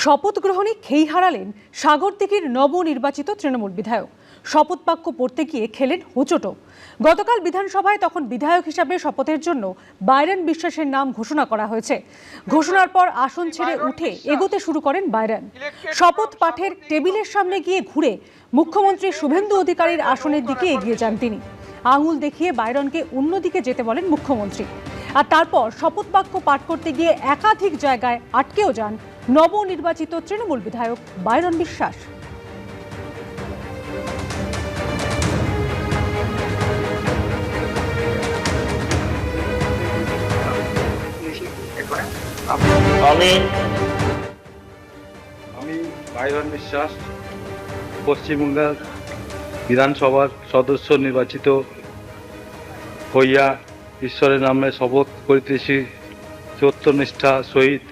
শপথ গ্রহণে খেই হারালেন সাগরদিঘির নবনির্বাচিত তৃণমূল বিধায়ক। শপথ বাক্য পড়তে গিয়ে খেলেন হোঁচটও। গতকাল বিধানসভায় তখন বিধায়ক হিসাবে শপথের জন্য বাইরন বিশ্বাসের নাম ঘোষণা করা হয়েছে। ঘোষণার পর আসন ছেড়ে উঠে এগোতে শুরু করেন বাইরন। শপথ পাঠের টেবিলের সামনে গিয়ে ঘুরে মুখ্যমন্ত্রী শুভেন্দু অধিকারীর আসনের দিকে এগিয়ে যান তিনি। আঙুল দেখিয়ে বাইরনকে অন্যদিকে যেতে বলেন মুখ্যমন্ত্রী। আর তারপর শপথ বাক্য পাঠ করতে গিয়ে একাধিক জায়গায় আটকেও যান নবনির্বাচিত তৃণমূল বিধায়ক বাইরন বিশ্বাস। আমি বাইরন বিশ্বাস পশ্চিমবঙ্গের বিধানসভার সদস্য নির্বাচিত হইয়া ঈশ্বরের নামে শপথ করিতেছি সত্যনিষ্ঠা সহিত